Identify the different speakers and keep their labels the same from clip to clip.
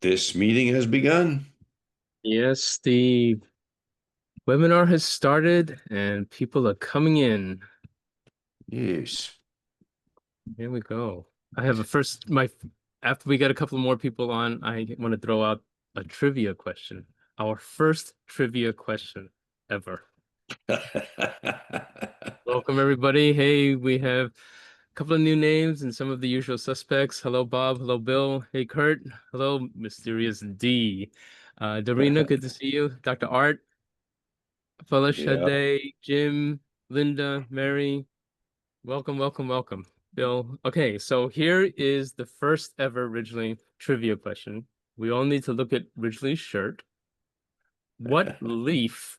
Speaker 1: This meeting has begun.
Speaker 2: Yes, the webinar has started and people are coming in.
Speaker 1: Yes.
Speaker 2: Here we go. I have a first, after we get a couple more people on, I want to throw out a trivia question. Our first trivia question ever. Welcome, everybody. Hey, we have a couple of new names and some of the usual suspects. Hello, Bob. Hello, Bill. Hey, Kurt. Hello, Mysterious D. Dorina, good to see you. Dr. Art. Felish,
Speaker 1: Yeah.
Speaker 2: Shade, Jim, Linda, Mary, welcome, welcome, welcome. Bill. Okay, so here is the first ever Ridgely trivia question. We all need to look at Ridgely's shirt. What leaf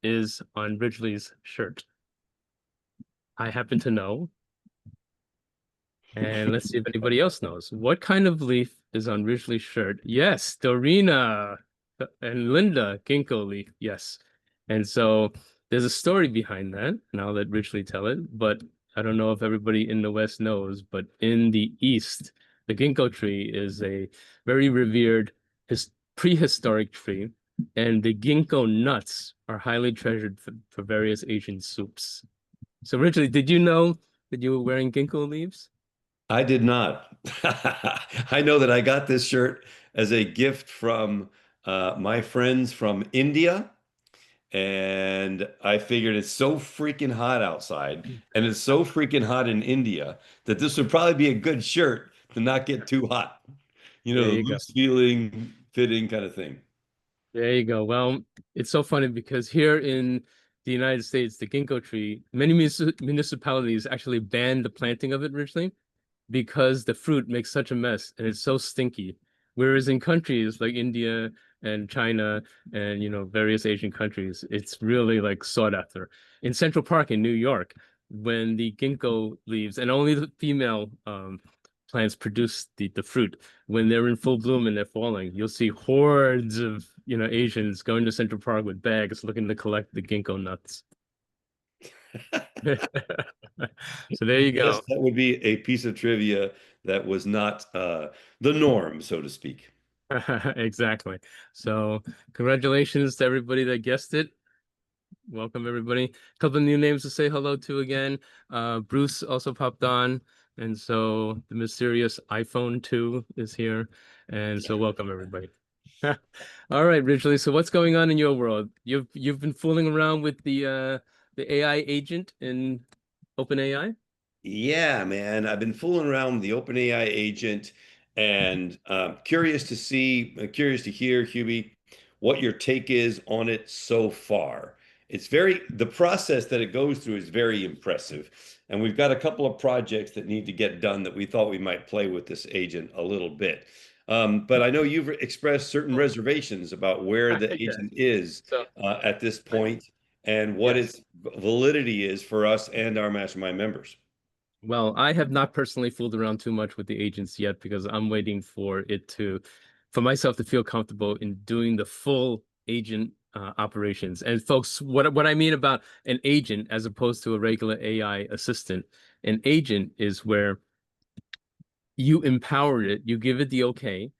Speaker 2: is on Ridgely's shirt? I happen to know. And let's see if anybody else knows. What kind of leaf is on Ridgely's shirt? Yes, Dorina and Linda, ginkgo leaf. Yes. And so there's a story behind that, and I'll let Ridgely tell it, but I don't know if everybody in the West knows, but in the East, the ginkgo tree is a very revered prehistoric tree, and the ginkgo nuts are highly treasured for various Asian soups. So Ridgely, did you know that you were wearing ginkgo leaves?
Speaker 1: I did not. I know that I got this shirt as a gift from my friends from India. And I figured it's so freaking hot outside and it's so freaking hot in India that this would probably be a good shirt to not get too hot. You know,
Speaker 2: There
Speaker 1: the
Speaker 2: you go.
Speaker 1: loose feeling, fitting kind of thing.
Speaker 2: There you go. Well, it's so funny because here in the United States, the ginkgo tree, many municipalities actually banned the planting of it originally because the fruit makes such a mess and it's so stinky. Whereas in countries like India and China and various Asian countries, it's really like sought after. In Central Park in New York, when the ginkgo leaves and only the female plants produce the fruit, when they're in full bloom and they're falling, you'll see hordes of Asians going to Central Park with bags looking to collect the ginkgo nuts. So there you
Speaker 1: Yes,
Speaker 2: go.
Speaker 1: that would be a piece of trivia that was not the norm, so to speak.
Speaker 2: Exactly. So congratulations to everybody that guessed it. Welcome everybody. A couple of new names to say hello to again. Bruce also popped on, and so the mysterious iPhone 2 is here. And so welcome everybody. All right, Ridgely. So what's going on in your world? You've been fooling around with the AI agent in OpenAI?
Speaker 1: Yeah, man. I've been fooling around with the OpenAI agent and curious to hear, Hubie, what your take is on it so far. The process that it goes through is very impressive. And we've got a couple of projects that need to get done that we thought we might play with this agent a little bit. But I know you've expressed certain
Speaker 2: Oh,
Speaker 1: reservations about where the
Speaker 2: yeah.
Speaker 1: agent is
Speaker 2: So
Speaker 1: at this point and what
Speaker 2: yes.
Speaker 1: its validity is for us and our mastermind members.
Speaker 2: Well, I have not personally fooled around too much with the agents yet because I'm waiting for myself to feel comfortable in doing the full agent operations. And folks, what I mean about an agent as opposed to a regular AI assistant, an agent is where you empower it, you give it the okay,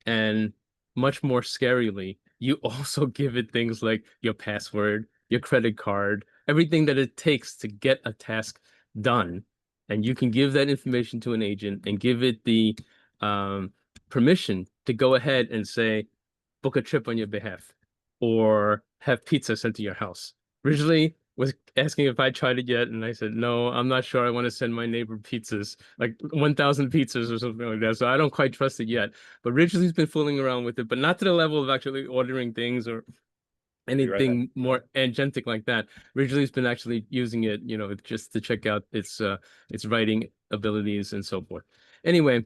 Speaker 2: and much more scarily, you also give it things like your password, your credit card, everything that it takes to get a task done. And you can give that information to an agent and give it the permission to go ahead and say, book a trip on your behalf or have pizza sent to your house. Originally was asking if I tried it yet, and I said, no, I'm not sure I want to send my neighbor pizzas, like 1,000 pizzas or something like that. So I don't quite trust it yet. But Ridgely's been fooling around with it, but not to the level of actually ordering things or
Speaker 1: You're right.
Speaker 2: anything more agentic like that. Ridgely's been actually using it, just to check out its writing abilities and so forth. Anyway,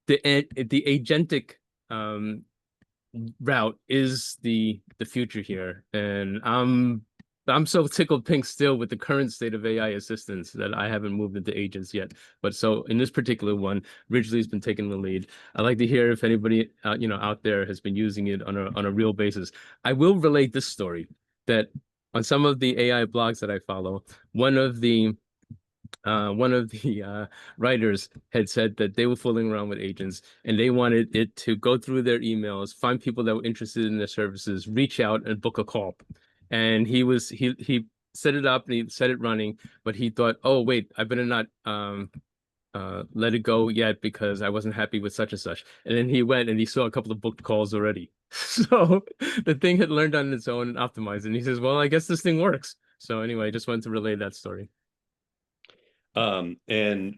Speaker 2: the agentic um route is the future here, and I'm so tickled pink still with the current state of AI assistants that I haven't moved into agents yet. But so in this particular one, Ridgely's been taking the lead. I'd like to hear if anybody out there has been using it on a real basis. I will relate this story that on some of the AI blogs that I follow, one of the one of the writers had said that they were fooling around with agents and they wanted it to go through their emails, find people that were interested in their services, reach out and book a call. And he set it up and he set it running, but he thought, oh wait, I better not let it go yet because I wasn't happy with such and such. And then he went and he saw a couple of booked calls already. So the thing had learned on its own and optimized. And he says, well, I guess this thing works. So anyway, I just wanted to relay that story.
Speaker 1: And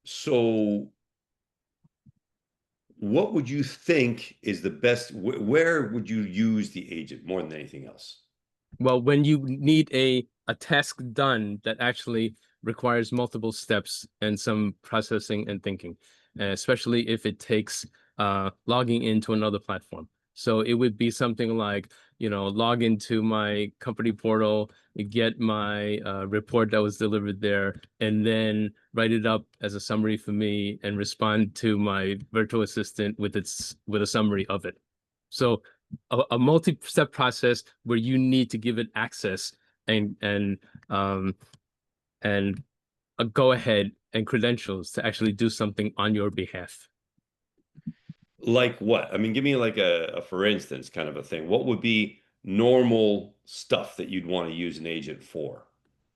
Speaker 1: so what would you think is the best, where would you use the agent more than anything else?
Speaker 2: Well, when you need a task done that actually requires multiple steps and some processing and thinking, especially if it takes logging into another platform. So it would be something like, log into my company portal, get my report that was delivered there, and then write it up as a summary for me and respond to my virtual assistant with a summary of it. So a multi-step process where you need to give it access and and a go ahead and credentials to actually do something on your behalf.
Speaker 1: Like what? I mean, give me like a for instance kind of a thing. What would be normal stuff that you'd want to use an agent for?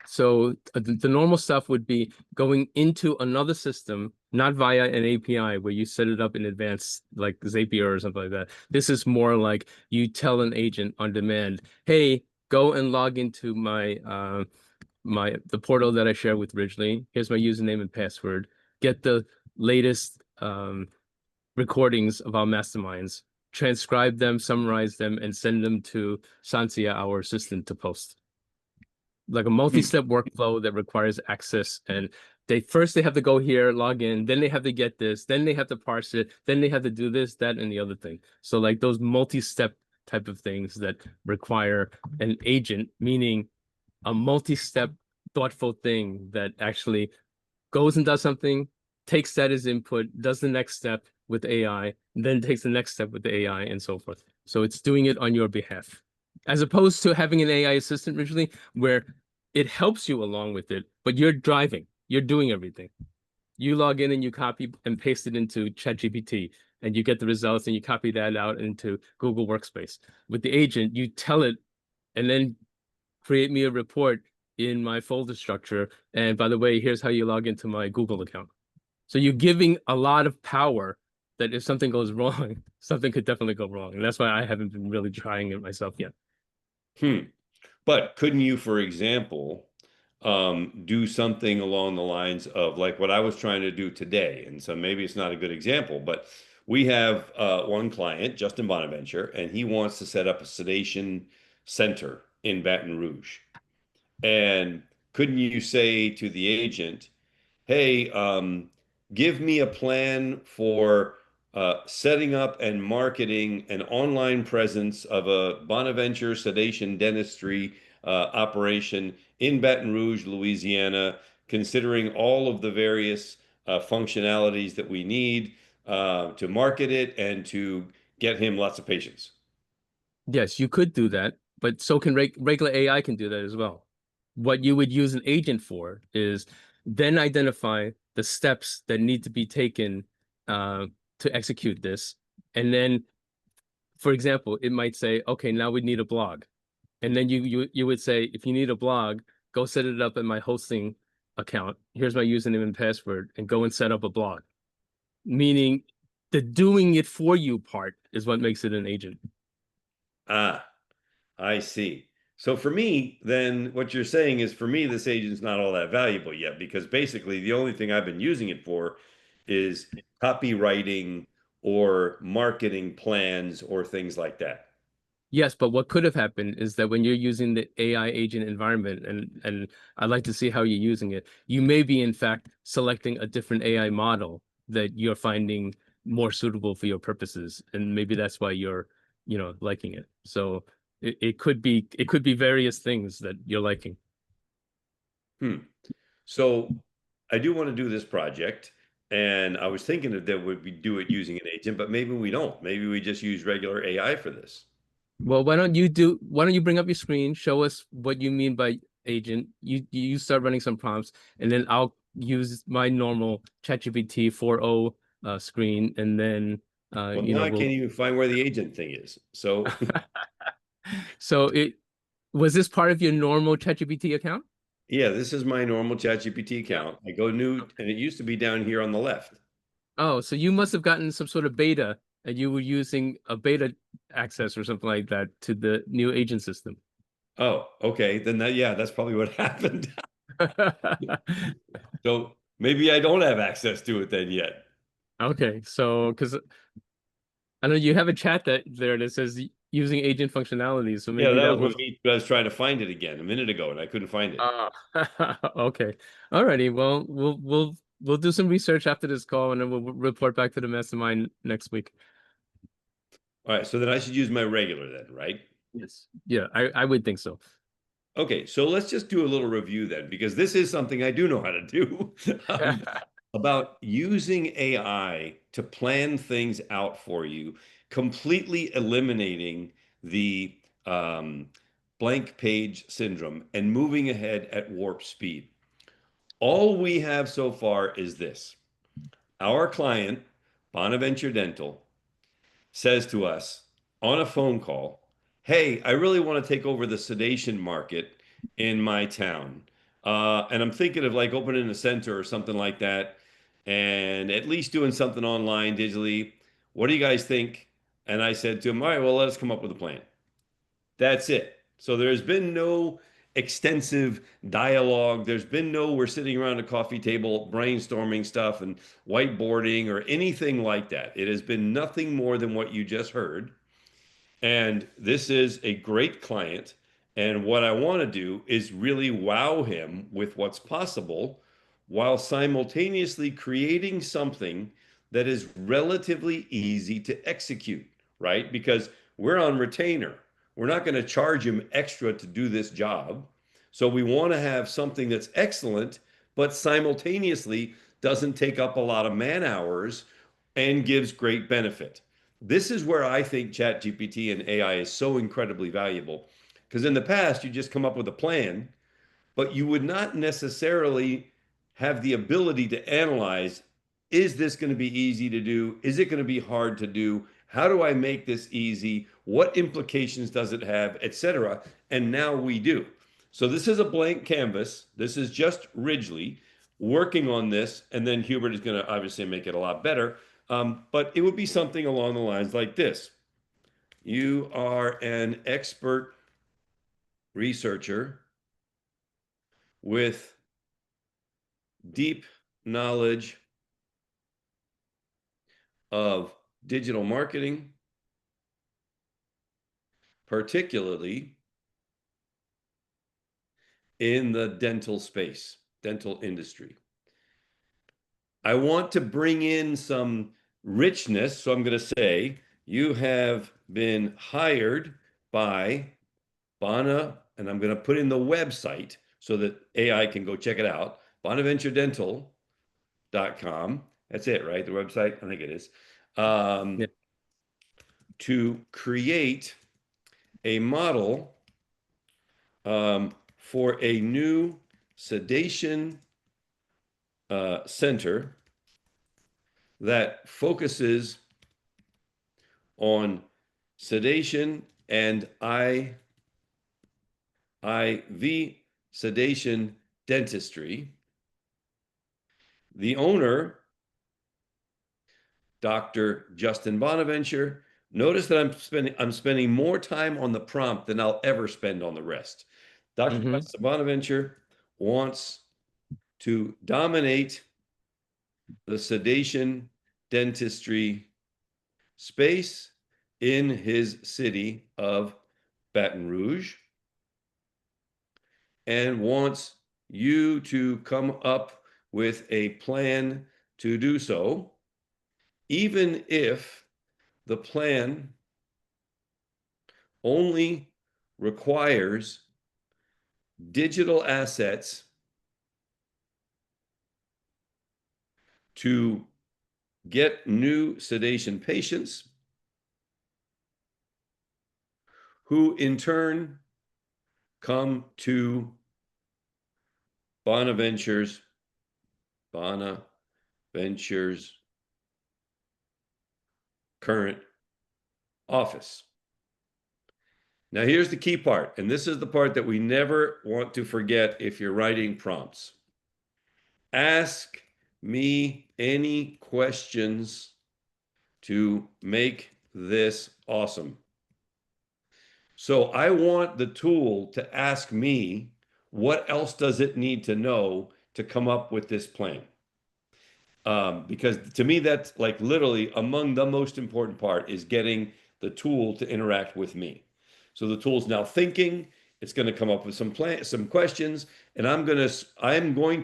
Speaker 2: So the normal stuff would be going into another system, not via an API where you set it up in advance, like Zapier or something like that. This is more like you tell an agent on demand, hey, go and log into the portal that I share with Ridgely. Here's my username and password. Get the latest recordings of our masterminds, transcribe them, summarize them, and send them to Sansia, our assistant, to post. Like a multi-step workflow that requires access, and they have to go here, log in, then they have to get this, then they have to parse it, then they have to do this, that, and the other thing. So like those multi-step type of things that require an agent, meaning a multi-step thoughtful thing that actually goes and does something, takes that as input, does the next step with AI, then takes the next step with the AI, and so forth. So it's doing it on your behalf, as opposed to having an AI assistant originally, where it helps you along with it, but you're driving, you're doing everything. You log in and you copy and paste it into ChatGPT, and you get the results, and you copy that out into Google Workspace. With the agent, you tell it, and then create me a report in my folder structure. And by the way, here's how you log into my Google account. So you're giving a lot of power that if something goes wrong, something could definitely go wrong. And that's why I haven't been really trying it myself yet.
Speaker 1: Hmm. But couldn't you, for example, do something along the lines of like what I was trying to do today? And so maybe it's not a good example, but we have one client, Justin Bonaventure, and he wants to set up a sedation center in Baton Rouge. And couldn't you say to the agent, hey, give me a plan for setting up and marketing an online presence of a Bonaventure sedation dentistry operation in Baton Rouge, Louisiana, considering all of the various functionalities that we need to market it and to get him lots of patients.
Speaker 2: Yes, you could do that, but so can regular AI can do that as well. What you would use an agent for is then identify the steps that need to be taken uh, to execute this. And then, for example, it might say, okay, now we need a blog. And then you would say, if you need a blog, go set it up in my hosting account. Here's my username and password, and go and set up a blog. Meaning the doing it for you part is what makes it an agent.
Speaker 1: Ah, I see. So for me, then what you're saying is for me, this agent's not all that valuable yet because basically the only thing I've been using it for is copywriting or marketing plans or things like that.
Speaker 2: Yes, but what could have happened is that when you're using the AI agent environment, and I'd like to see how you're using it, you may be in fact selecting a different AI model that you're finding more suitable for your purposes, and maybe that's why you're, liking it. So it could be various things that you're liking.
Speaker 1: Hmm. So I do want to do this project, and I was thinking that we do it using an agent, but maybe we don't. Maybe we just use regular AI for this.
Speaker 2: Well, why don't you bring up your screen, show us what you mean by agent, you start running some prompts, and then I'll use my normal ChatGPT 4.0 screen, and then
Speaker 1: Well,
Speaker 2: you
Speaker 1: now
Speaker 2: know,
Speaker 1: I can't
Speaker 2: we'll
Speaker 1: even find where the agent thing is. So
Speaker 2: so it was this part of your normal ChatGPT account?
Speaker 1: yeah, this is my normal ChatGPT
Speaker 2: Yeah.
Speaker 1: account. I go new,
Speaker 2: Okay.
Speaker 1: and it used to be down here on the left.
Speaker 2: Oh, so you must have gotten some sort of beta, and you were using a beta access or something like that to the new agent system.
Speaker 1: Oh, okay. Then that, yeah, that's probably what happened. So maybe I don't have access to it then yet.
Speaker 2: Okay, so because I know you have a chat that says using agent functionality, so
Speaker 1: Yeah,
Speaker 2: maybe
Speaker 1: that
Speaker 2: that
Speaker 1: was
Speaker 2: was.
Speaker 1: what me. I was trying to find it again a minute ago, and I couldn't find it.
Speaker 2: Ah, okay. Alrighty. Well, we'll do some research after this call, and then we'll report back to the mastermind next week.
Speaker 1: All right, so then I should use my regular then, right?
Speaker 2: Yes. Yeah, I would think so.
Speaker 1: Okay, so let's just do a little review then, because this is something I do know how to do about using AI to plan things out for you, completely eliminating the blank page syndrome and moving ahead at warp speed. All we have so far is this. Our client, Bonaventure Dental, says to us on a phone call, "Hey, I really want to take over the sedation market in my town. And I'm thinking of like opening a center or something like that, and at least doing something online digitally. What do you guys think?" And I said to him, "All right, well, let us come up with a plan." That's it. So there's been no extensive dialogue. There's been no we're sitting around a coffee table brainstorming stuff and whiteboarding or anything like that. It has been nothing more than what you just heard. And this is a great client. And what I want to do is really wow him with what's possible while simultaneously creating something that is relatively easy to execute, right? Because we're on retainer. We're not going to charge him extra to do this job. So we want to have something that's excellent, but simultaneously doesn't take up a lot of man hours and gives great benefit. This is where I think ChatGPT and AI is so incredibly valuable. Because in the past, you just come up with a plan, but you would not necessarily have the ability to analyze, is this going to be easy to do? Is it going to be hard to do? How do I make this easy? What implications does it have, etc.? And now we do. So this is a blank canvas. This is just Ridgely working on this, and then Hubert is going to obviously make it a lot better. But it would be something along the lines like this. You are an expert researcher with deep knowledge of digital marketing, particularly in the dental space, dental industry. I want to bring in some richness, so I'm going to say you have been hired by Bona, and I'm going to put in the website so that AI can go check it out, bonaventuredental.com. That's it, right? The website? I think it is.
Speaker 2: Yeah.
Speaker 1: To create a model for a new sedation center that focuses on sedation and IV sedation dentistry. The owner, Dr. Justin Bonaventure. Notice that I'm spending more time on the prompt than I'll ever spend on the rest. Dr.
Speaker 2: Mm-hmm.
Speaker 1: Justin Bonaventure wants to dominate the sedation dentistry space in his city of Baton Rouge and wants you to come up with a plan to do so, even if the plan only requires digital assets to get new sedation patients, who in turn come to Bonaventures current office. Now, here's the key part, and this is the part that we never want to forget if you're writing prompts. Ask me any questions to make this awesome. So I want the tool to ask me, what else does it need to know to come up with this plan? Because to me, that's like literally among the most important part is getting the tool to interact with me. So the tool's now thinking, it's going to come up with some questions, and I'm going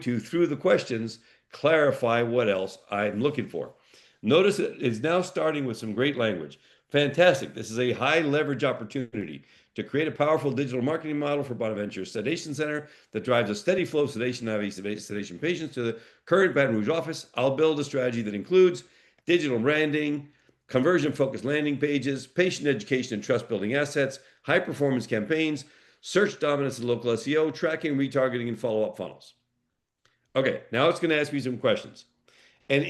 Speaker 1: to, through the questions, clarify what else I'm looking for. Notice it's now starting with some great language. Fantastic. This is a high leverage opportunity to create a powerful digital marketing model for Bonaventure Sedation Center that drives a steady flow of sedation IV sedation patients to the current Baton Rouge office. I'll build a strategy that includes digital branding, conversion-focused landing pages, patient education and trust-building assets, high-performance campaigns, search dominance and local SEO, tracking, retargeting, and follow-up funnels. Okay, now it's going to ask me some questions. And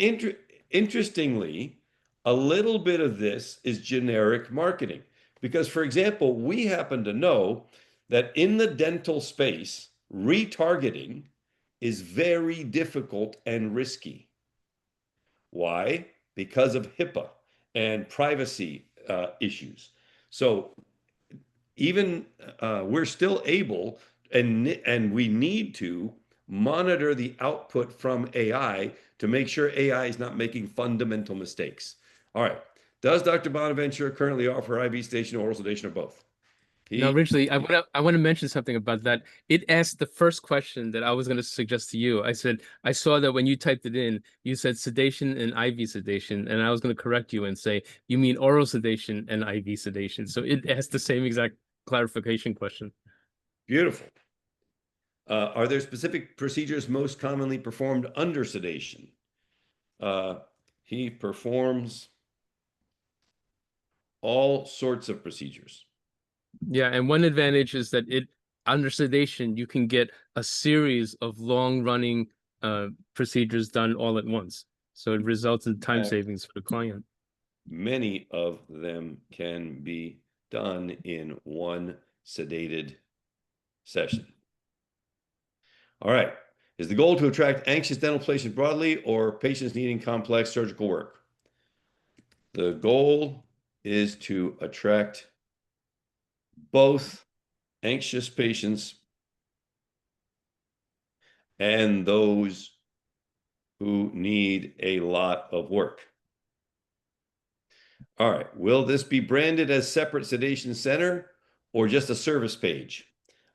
Speaker 1: interestingly, a little bit of this is generic marketing. Because, for example, we happen to know that in the dental space, retargeting is very difficult and risky. Why? Because of HIPAA and privacy issues. So even we're still able and we need to monitor the output from AI to make sure AI is not making fundamental mistakes. All right. Does Dr. Bonaventure currently offer IV sedation, oral sedation, or both?
Speaker 2: Now,
Speaker 1: He,
Speaker 2: originally, I want to mention something about that. It asked the first question that I was going to suggest to you. I said, I saw that when you typed it in, you said sedation and IV sedation, and I was going to correct you and say, you mean oral sedation and IV sedation. So it asked the same exact clarification question.
Speaker 1: Beautiful. Are there specific procedures most commonly performed under sedation? He performs all sorts of procedures.
Speaker 2: Yeah, and one advantage is that under sedation, you can get a series of long-running procedures done all at once. So it results in time savings for the client.
Speaker 1: Many of them can be done in one sedated session. All right. Is the goal to attract anxious dental patients broadly or patients needing complex surgical work? The goal is to attract both anxious patients and those who need a lot of work. All right. Will this be branded as separate sedation center or just a service page?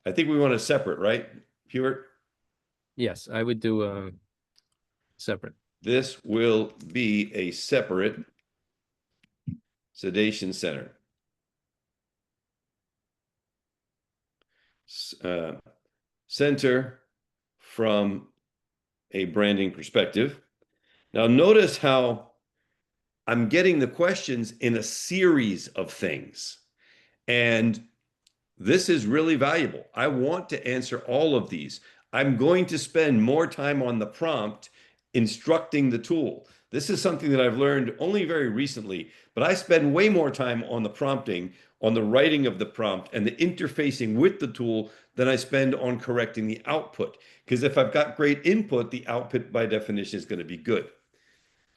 Speaker 1: I think we want a separate, right, Hubert?
Speaker 2: Yes, I would do separate.
Speaker 1: This will be a separate sedation center. Center from a branding perspective. Now, notice how I'm getting the questions in a series of things. And this is really valuable. I want to answer all of these. I'm going to spend more time on the prompt instructing the tool. This is something that I've learned only very recently, but I spend way more time on the prompting, on the writing of the prompt and the interfacing with the tool than I spend on correcting the output. Because if I've got great input, the output by definition is going to be good.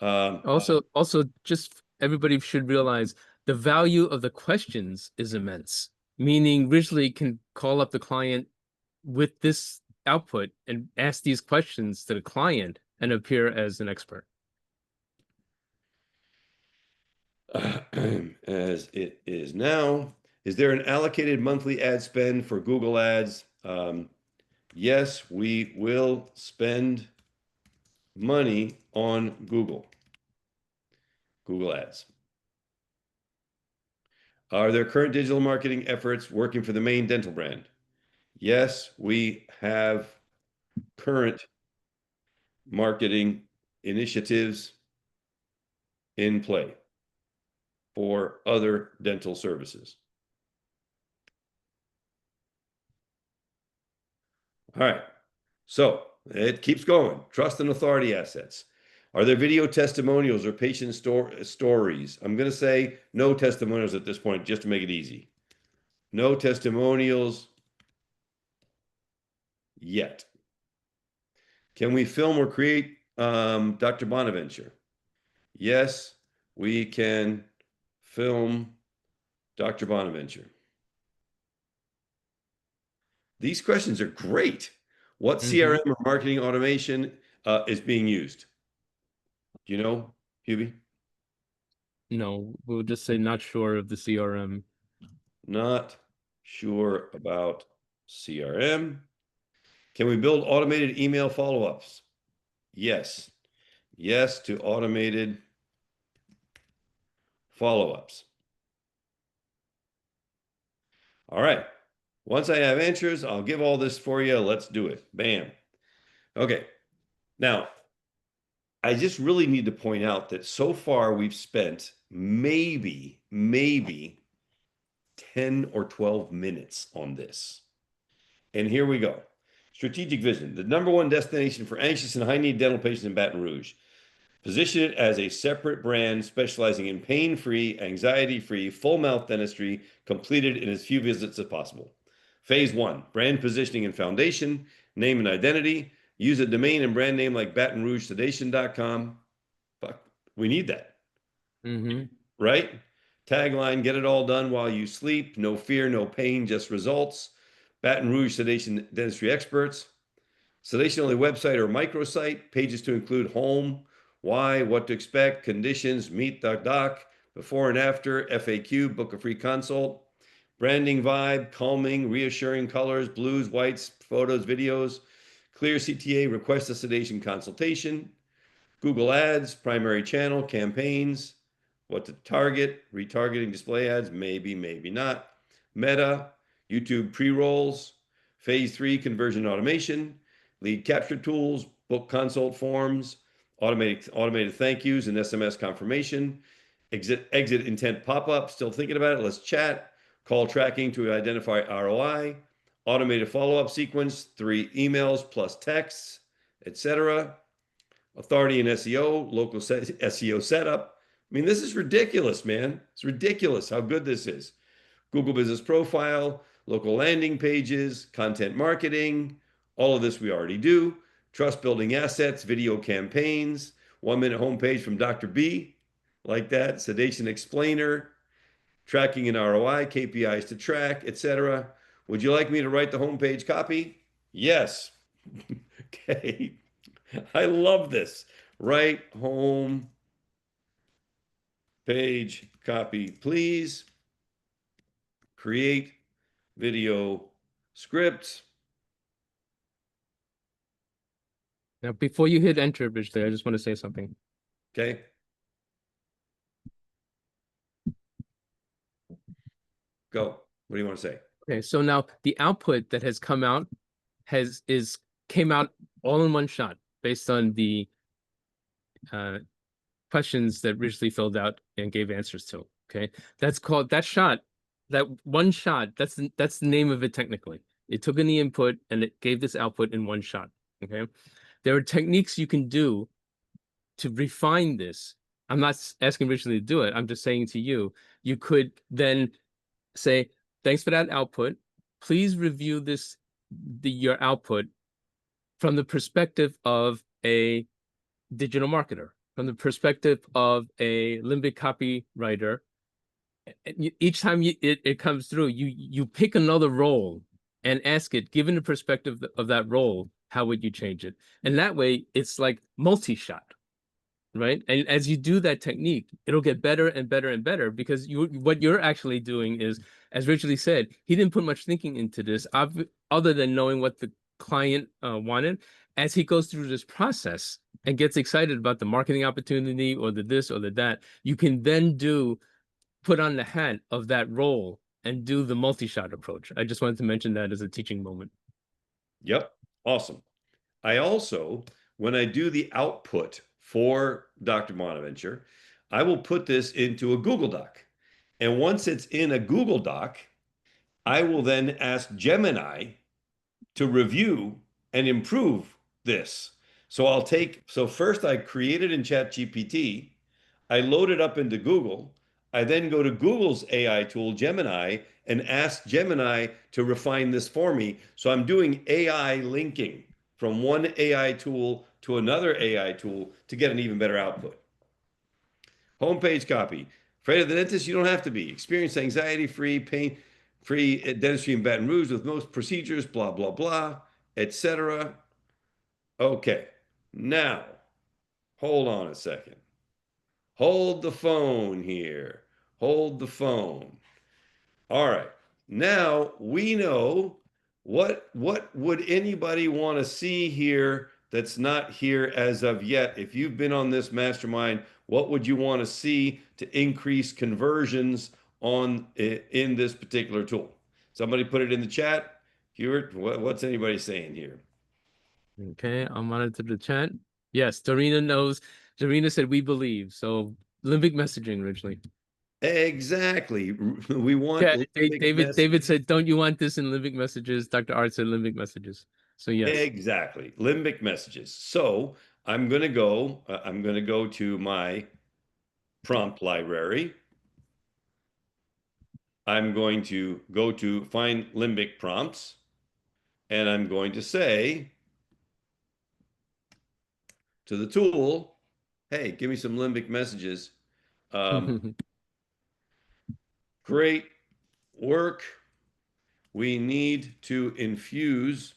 Speaker 2: Also, just everybody should realize the value of the questions is immense. Meaning, Ridgely can call up the client with this output and ask these questions to the client and appear as an expert.
Speaker 1: As it is now, is there an allocated monthly ad spend for Google Ads? Yes, we will spend money on Google Ads. Are there current digital marketing efforts working for the main dental brand? Yes, we have current marketing initiatives in play for other dental services. All right. So It keeps going. Trust and authority assets. Are there video testimonials or patient stories? I'm going to say no testimonials at this point, just to make it easy. No testimonials yet. Can we film or create Dr. Bonaventure? Yes, we can film Dr. Bonaventure. These questions are great. What CRM or marketing automation is being used? Do you know, Hubie?
Speaker 2: No, we'll just say not sure of the CRM.
Speaker 1: Not sure about CRM. Can we build automated email follow-ups? Yes. Yes to automated follow-ups. All right. Once I have answers, I'll give all this for you. Let's do it. Bam. Okay. Now, I just really need to point out that so far we've spent maybe 10 or 12 minutes on this. And here we go. Strategic vision, the number one destination for anxious and high need dental patients in Baton Rouge. Position it as a separate brand specializing in pain-free, anxiety-free, full mouth dentistry completed in as few visits as possible. Phase one, brand positioning and foundation, name and identity. Use a domain and brand name like BatonRougeSedation.com. Fuck, we need that. Right? Tagline, get it all done while you sleep. No fear, no pain, just results. Baton Rouge Sedation Dentistry Experts. Sedation only website or microsite. Pages to include home, why, what to expect, conditions, meet the doc, before and after, FAQ, book a free consult. Branding vibe, calming, reassuring colors, blues, whites, photos, videos. Clear CTA, request a sedation consultation. Google Ads, primary channel, campaigns. What to target, retargeting display ads, maybe, maybe not. Meta, YouTube pre-rolls. Phase three, conversion automation. Lead capture tools, book consult forms, automated thank yous and SMS confirmation. Exit intent pop-up, still thinking about it, let's chat. Call tracking to identify ROI. Automated follow-up sequence, 3 emails plus texts, etc. Authority in SEO, local SEO setup. I mean, this is ridiculous, man. It's ridiculous how good this is. Google Business Profile, local landing pages, content marketing, all of this we already do. Trust building assets, video campaigns, 1-minute homepage from Dr. B, like that, sedation explainer, tracking and ROI, KPIs to track, etc. Would you like me to write the homepage copy? Yes. Okay. I love this. Write home page copy, please. Create video script.
Speaker 2: Now, before you hit enter, Bridget, I just want to say something.
Speaker 1: Okay. Go. What do you want to say?
Speaker 2: Okay, so now the output that has come out came out all in one shot based on the questions that Ridgely filled out and gave answers to. Okay, that's called that one shot. That's the name of it technically. It took in the input and it gave this output in one shot. Okay, there are techniques you can do to refine this. I'm not asking Ridgely to do it. I'm just saying to you, you could then say, thanks for that output. Please review your output from the perspective of a digital marketer, from the perspective of a limited copywriter. Each time it comes through, you pick another role and ask it, given the perspective of that role, how would you change it? And that way, it's like multi-shot, right? And as you do that technique, it'll get better and better and better, because what you're actually doing is, as Ridgely said, he didn't put much thinking into this other than knowing what the client wanted. As he goes through this process and gets excited about the marketing opportunity or the this or the that, you can then put on the hat of that role and do the multi-shot approach. I just wanted to mention that as a teaching moment.
Speaker 1: Yep. Awesome. I also, when I do the output for Dr. Bonaventure, I will put this into a Google Doc. And once it's in a Google Doc, I will then ask Gemini to review and improve this. So first I created in ChatGPT, I load it up into Google. I then go to Google's AI tool, Gemini, and ask Gemini to refine this for me. So I'm doing AI linking from one AI tool to another AI tool to get an even better output. Homepage copy. Afraid of the dentist? You don't have to be. Experience anxiety-free, pain-free dentistry in Baton Rouge with most procedures, blah, blah, blah, etc. Okay. Now, hold on a second. Hold the phone here. Hold the phone. All right. Now we know what would anybody want to see here that's not here as of yet. If you've been on this mastermind, what would you want to see to increase conversions on in this particular tool? Somebody put it in the chat. Hubert, what's anybody saying here?
Speaker 2: Okay, I'll monitor the chat. Yes, Dorina knows. Dorina said we believe. So limbic messaging originally.
Speaker 1: Exactly. We want
Speaker 2: Yeah,
Speaker 1: limbic
Speaker 2: David
Speaker 1: messaging.
Speaker 2: said, don't you want this in limbic messages? Dr. Art said limbic messages. So yes.
Speaker 1: Exactly. Limbic messages. So I'm going to go to my prompt library. I'm going to go to find limbic prompts, and I'm going to say to the tool, hey, give me some limbic messages. Great work. We need to infuse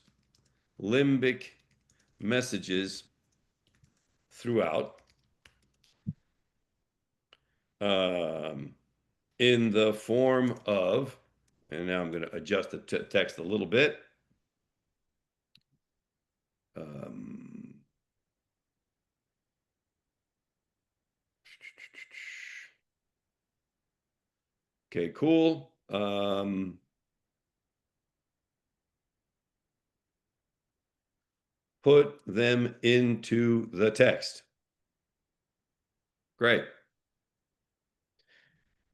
Speaker 1: limbic messages throughout in the form of, and now I'm going to adjust the text a little bit. Okay, cool. Put them into the text. Great.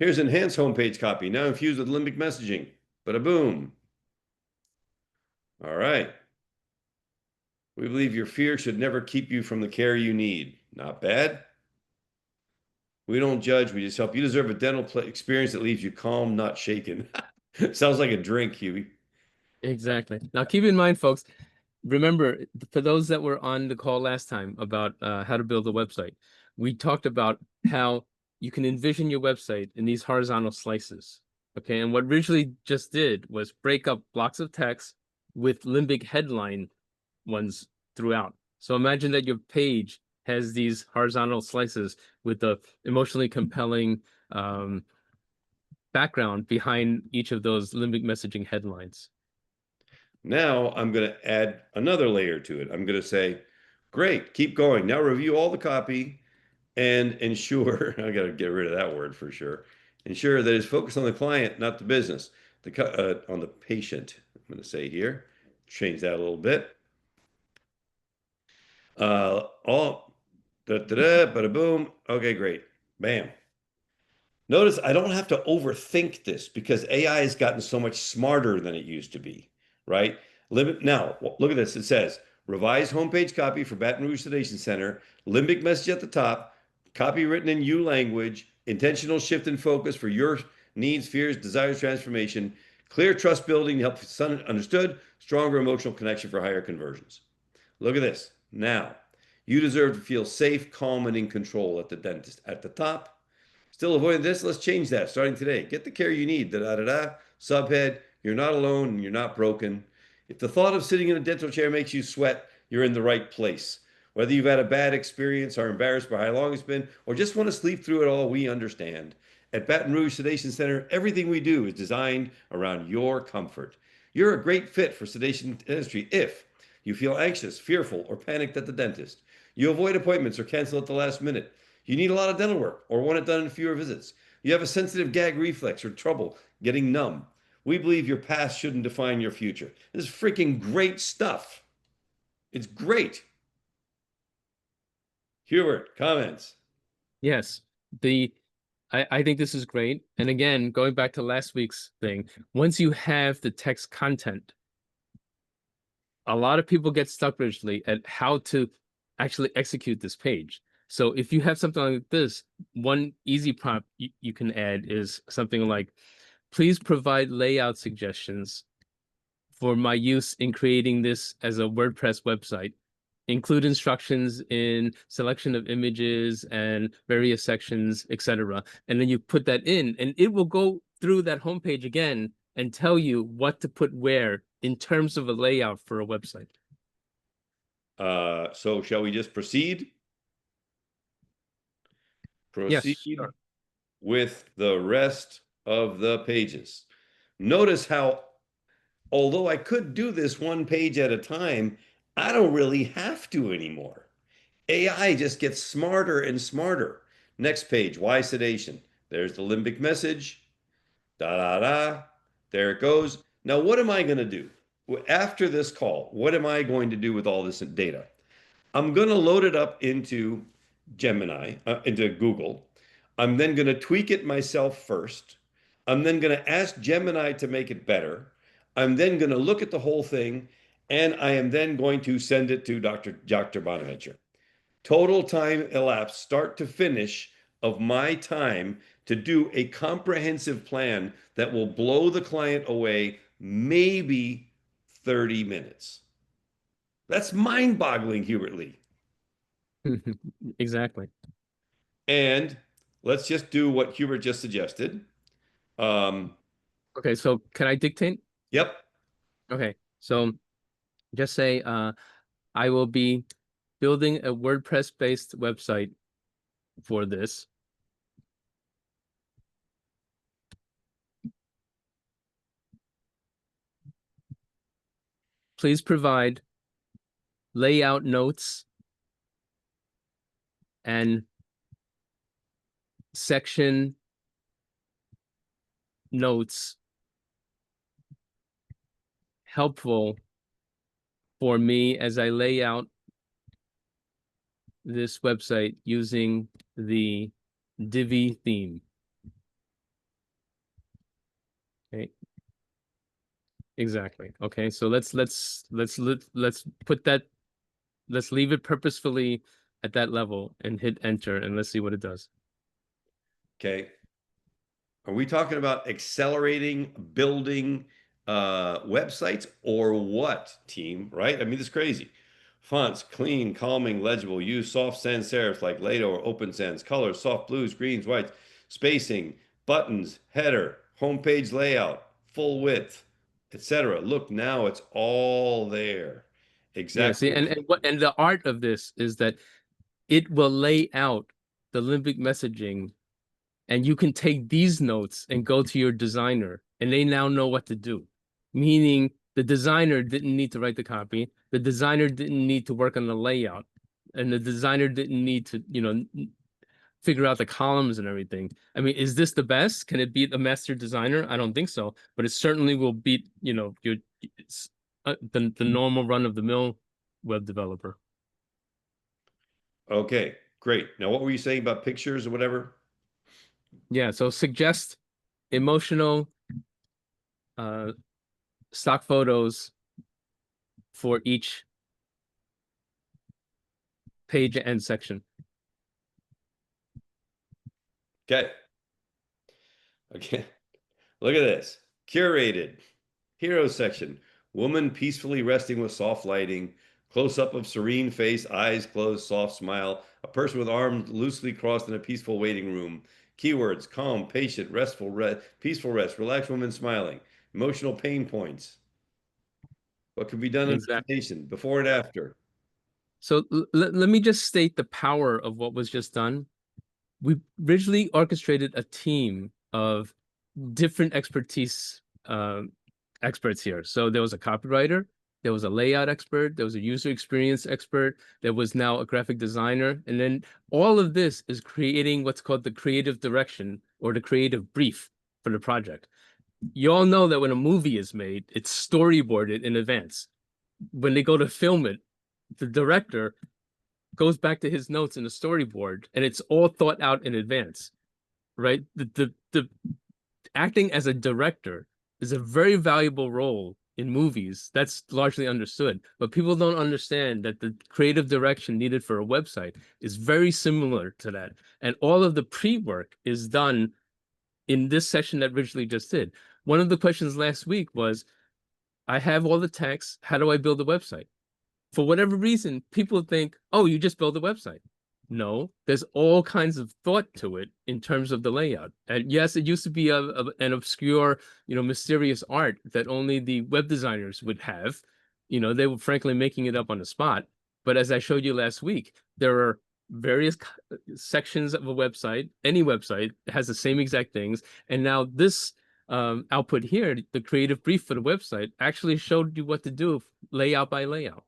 Speaker 1: Here's enhanced homepage copy, now infused with limbic messaging. Bada boom. All right. We believe your fear should never keep you from the care you need. Not bad. We don't judge, we just help. You deserve a dental experience that leaves you calm, not shaken. Sounds like a drink, Huey.
Speaker 2: Exactly. Now keep in mind, folks, remember, for those that were on the call last time about how to build a website, we talked about how you can envision your website in these horizontal slices. Okay, and what Ridgely just did was break up blocks of text with limbic headline ones throughout. So imagine that your page has these horizontal slices with the emotionally compelling background behind each of those limbic messaging headlines.
Speaker 1: Now I'm going to add another layer to it. I'm going to say, great, keep going. Now review all the copy and ensure, I got to get rid of that word for sure, ensure that it's focused on the client, not the business, on the patient, I'm going to say here. Change that a little bit. All, bada boom. Okay, great. Bam. Notice I don't have to overthink this because AI has gotten so much smarter than it used to be, right? Now, look at this. It says revised homepage copy for Baton Rouge Sedation Center, limbic message at the top, copy written in you language, intentional shift in focus for your needs, fears, desires, transformation, clear trust building to help son understood, stronger emotional connection for higher conversions. Look at this. Now, you deserve to feel safe, calm, and in control at the dentist at the top. Still avoiding this? Let's change that starting today. Get the care you need. Da da da da. Subhead, you're not alone and you're not broken. If the thought of sitting in a dental chair makes you sweat, you're in the right place. Whether you've had a bad experience, are embarrassed by how long it's been, or just want to sleep through it all, we understand. At Baton Rouge Sedation Center, everything we do is designed around your comfort. You're a great fit for sedation dentistry if you feel anxious, fearful, or panicked at the dentist. You avoid appointments or cancel at the last minute. You need a lot of dental work or want it done in fewer visits. You have a sensitive gag reflex or trouble getting numb. We believe your past shouldn't define your future. This is freaking great stuff. It's great. Hubert, comments?
Speaker 2: Yes, I think this is great. And again, going back to last week's thing, once you have the text content, a lot of people get stuck originally at how to actually execute this page. So if you have something like this, one easy prompt you can add is something like, please provide layout suggestions for my use in creating this as a WordPress website. Include instructions in selection of images and various sections, etc. And then you put that in, and it will go through that homepage again and tell you what to put where in terms of a layout for a website.
Speaker 1: So shall we just proceed? Proceed
Speaker 2: Yes, sure.
Speaker 1: with the rest of the pages. Notice how, although I could do this one page at a time, I don't really have to anymore. AI just gets smarter and smarter. Next page, why sedation? There's the limbic message. Da da da. There it goes. Now, what am I going to do? After this call, what am I going to do with all this data? I'm going to load it up into Gemini, into Google. I'm then going to tweak it myself first. I'm then going to ask Gemini to make it better. I'm then going to look at the whole thing, and I am then going to send it to Dr. Bonaventure. Total time elapsed, start to finish, of my time to do a comprehensive plan that will blow the client away, maybe 30 minutes. That's mind-boggling, Hubert Lee.
Speaker 2: Exactly.
Speaker 1: And let's just do what Hubert just suggested.
Speaker 2: Okay, so can I dictate?
Speaker 1: Yep.
Speaker 2: Okay, so just say I will be building a WordPress-based website for this. Please provide layout notes and section notes helpful for me as I lay out this website using the Divi theme. Okay. Exactly. Okay. So let's put that, let's leave it purposefully at that level and hit enter and let's see what it does.
Speaker 1: Okay. Are we talking about accelerating building websites or what, team? Right? I mean, this is crazy. Fonts, clean, calming, legible. Use soft sans serifs like Lato or Open Sans. Colors, soft blues, greens, whites. Spacing, buttons, header, homepage layout, full width, etc. Look, now it's all there.
Speaker 2: Yeah. See,
Speaker 1: Exactly.
Speaker 2: and the art of this is that it will lay out the limbic messaging, and you can take these notes and go to your designer, and they now know what to do. Meaning the designer didn't need to write the copy, the designer didn't need to work on the layout, and the designer didn't need to, figure out the columns and everything. I mean, is this the best? Can it beat a master designer? I don't think so, but it certainly will beat, your the normal run of the mill web developer.
Speaker 1: Okay, great. Now, what were you saying about pictures or whatever?
Speaker 2: Yeah, so suggest emotional stock photos for each page and section.
Speaker 1: Okay. Okay. Look at this. Curated. Hero section. Woman peacefully resting with soft lighting. Close up of serene face, eyes closed, soft smile. A person with arms loosely crossed in a peaceful waiting room. Keywords: calm, patient, restful, peaceful rest, relaxed woman smiling. Emotional pain points. What can be done in
Speaker 2: Exactly.
Speaker 1: meditation, before and after.
Speaker 2: So let me just state the power of what was just done. We originally orchestrated a team of different expertise experts here. So there was a copywriter, there was a layout expert, there was a user experience expert, there was now a graphic designer, and then all of this is creating what's called the creative direction or the creative brief for the project. You all know that when a movie is made, it's storyboarded in advance. When they go to film it, the director goes back to his notes in the storyboard, and it's all thought out in advance, right? The acting as a director is a very valuable role in movies. That's largely understood, but people don't understand that the creative direction needed for a website is very similar to that. And all of the pre-work is done in this session that Ridgely just did. One of the questions last week was, I have all the text. How do I build a website? For whatever reason, people think, oh, you just build a website. No, there's all kinds of thought to it in terms of the layout. And yes, it used to be an obscure, mysterious art that only the web designers would have. They were frankly making it up on the spot. But as I showed you last week, there are various sections of a website. Any website has the same exact things. And now this output here, the creative brief for the website, actually showed you what to do layout by layout.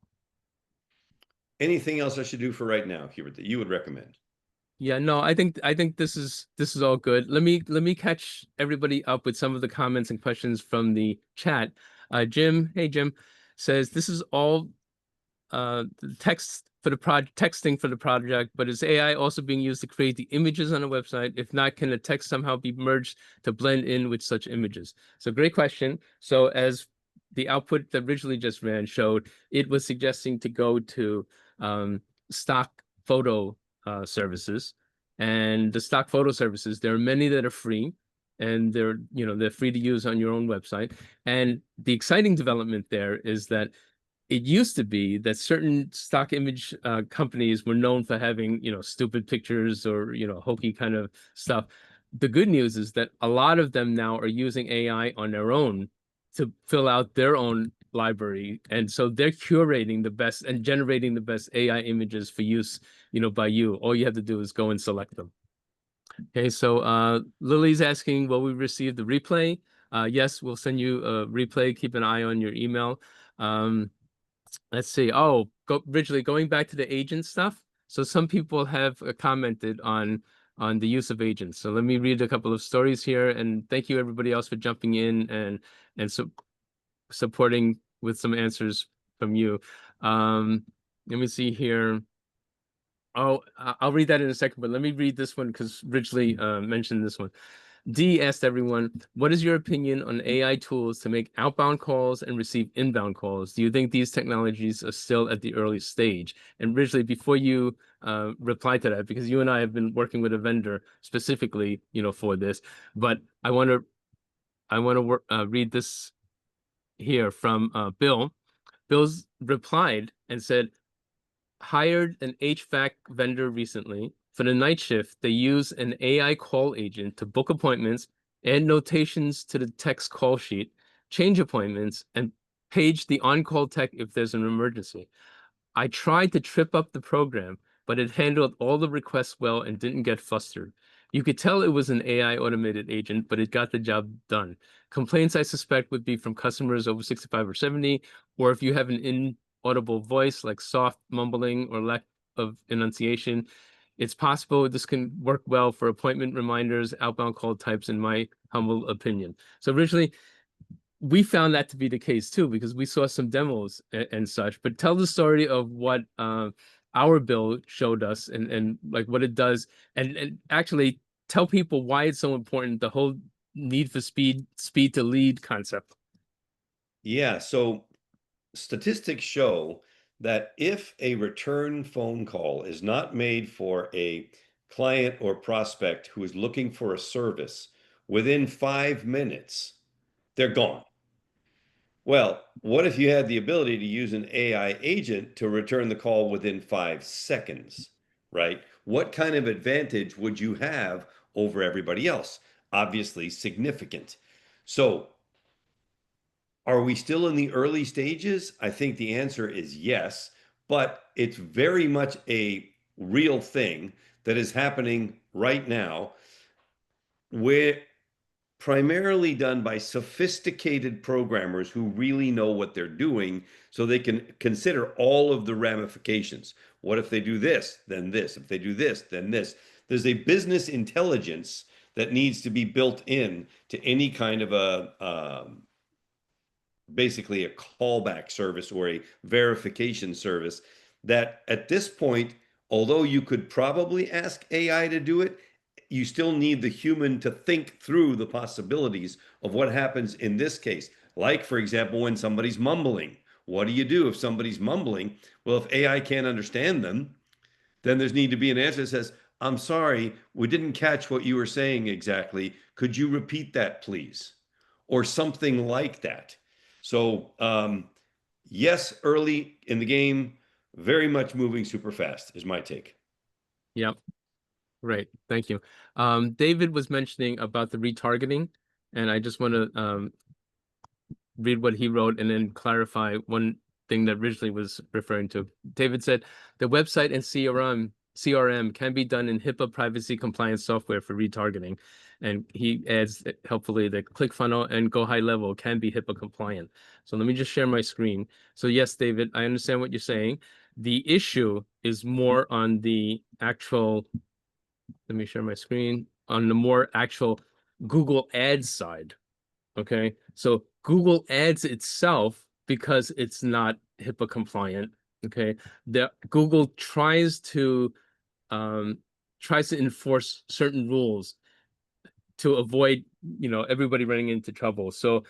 Speaker 1: Anything else I should do for right now, Hubert, that you would recommend?
Speaker 2: Yeah, no, I think this is all good. Let me catch everybody up with some of the comments and questions from the chat. Jim, hey Jim, says this is all the texting for the project, but is AI also being used to create the images on a website? If not, can the text somehow be merged to blend in with such images? So great question. So as the output that originally just ran showed, it was suggesting to go to stock photo services. And the stock photo services, there are many that are free, and they're free to use on your own website. And the exciting development there is that it used to be that certain stock image companies were known for having, stupid pictures or, hokey kind of stuff. The good news is that a lot of them now are using AI on their own to fill out their own library. And so they're curating the best and generating the best AI images for use, by you. All you have to do is go and select them. Okay, so Lily's asking, will we receive the replay? Yes, we'll send you a replay. Keep an eye on your email. Let's see. Oh, Ridgely, going back to the agent stuff. So some people have commented on the use of agents. So let me read a couple of stories here, and thank you everybody else for jumping in and supporting with some answers from you. Let me see here. Oh, I'll read that in a second, but let me read this one because Ridgely mentioned this one. D asked everyone, what is your opinion on AI tools to make outbound calls and receive inbound calls? Do you think these technologies are still at the early stage? And Ridgely, before you reply to that, because you and I have been working with a vendor specifically, for this, but I want to read this here from Bill. Bill's replied and said, hired an HVAC vendor recently. For the night shift, they use an AI call agent to book appointments, add notations to the text call sheet, change appointments, and page the on-call tech if there's an emergency. I tried to trip up the program, but it handled all the requests well and didn't get flustered. You could tell it was an AI automated agent, but it got the job done. Complaints, I suspect, would be from customers over 65 or 70, or if you have an inaudible voice like soft mumbling or lack of enunciation. It's possible this can work well for appointment reminders, outbound call types, in my humble opinion. So originally, we found that to be the case too, because we saw some demos and such. But tell the story of what our bill showed us and like what it does, and actually tell people why it's so important, the whole need for speed to lead concept.
Speaker 1: Yeah, so statistics show that if a return phone call is not made for a client or prospect who is looking for a service within 5 minutes, they're gone. Well, what if you had the ability to use an AI agent to return the call within 5 seconds, right? What kind of advantage would you have over everybody else? Obviously, significant. So, are we still in the early stages? I think the answer is yes, but it's very much a real thing that is happening right now, where primarily done by sophisticated programmers who really know what they're doing so they can consider all of the ramifications. What if they do this, then this? If they do this, then this. There's a business intelligence that needs to be built in to any kind of basically a callback service or a verification service that at this point, although you could probably ask AI to do it, you still need the human to think through the possibilities of what happens in this case. Like, for example, when somebody's mumbling. What do you do if somebody's mumbling? Well, if AI can't understand them, then there's need to be an answer that says, I'm sorry, we didn't catch what you were saying exactly. Could you repeat that, please? Or something like that. So, yes, early in the game, very much moving super fast is my take.
Speaker 2: Yep. Right. Thank you. David was mentioning about the retargeting, and I just want to read what he wrote and then clarify one thing that originally was referring to. David said the website and CRM can be done in HIPAA privacy compliance software for retargeting. And he adds helpfully that ClickFunnels and Go High Level can be HIPAA compliant. So let me just share my screen. So yes, David, I understand what you're saying. The issue is more on the actual, let me share my screen, on the more actual Google Ads side. Okay, so Google Ads itself, because it's not HIPAA compliant, okay, the Google um, tries to enforce certain rules to avoid, everybody running into trouble. So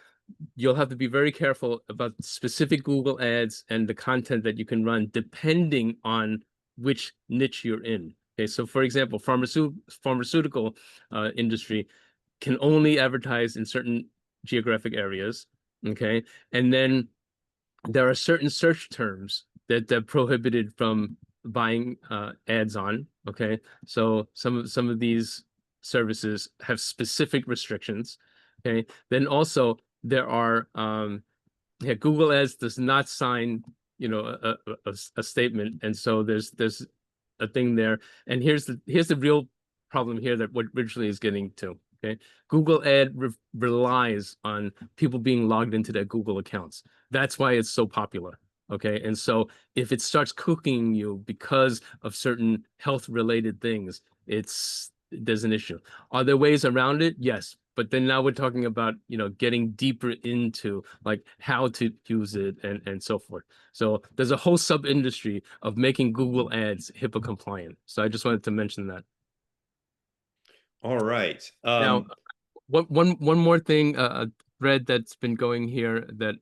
Speaker 2: you'll have to be very careful about specific Google Ads and the content that you can run depending on which niche you're in. Okay, so for example, pharmaceutical industry can only advertise in certain geographic areas. Okay, and then there are certain search terms that are prohibited from buying ads on. Okay, so some of these services have specific restrictions. Okay, then also there are yeah, Google Ads does not sign, a statement, and so there's a thing there. And here's the real problem here that what originally is getting to. Okay, Google Ad relies on people being logged into their Google accounts. That's why it's so popular. Okay, and so if it starts cooking you because of certain health related things, there's an issue. Are there ways around it? Yes, but then now we're talking about, getting deeper into like how to use it and so forth. So there's a whole sub industry of making Google Ads HIPAA compliant. So I just wanted to mention that.
Speaker 1: All right.
Speaker 2: Now, one more thing, a thread that's been going here that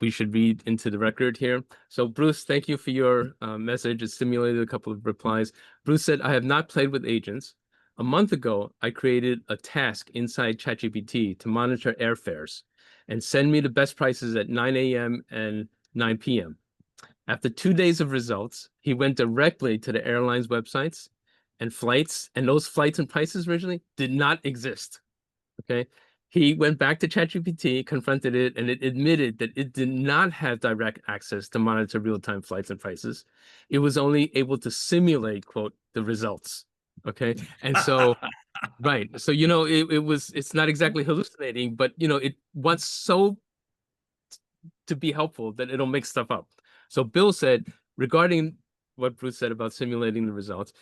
Speaker 2: we should read into the record here. So Bruce, thank you for your message. It stimulated a couple of replies. Bruce said, I have not played with agents. A month ago, I created a task inside ChatGPT to monitor airfares and send me the best prices at 9 a.m. and 9 p.m. After 2 days of results, he went directly to the airline's websites and flights, and those flights and prices originally did not exist. Okay. He went back to ChatGPT, confronted it, and it admitted that it did not have direct access to monitor real-time flights and prices. It was only able to simulate, quote, the results. Okay. And so, right. So, it's not exactly hallucinating, but, it wants so to be helpful that it'll make stuff up. So Bill said, regarding what Bruce said about simulating the results,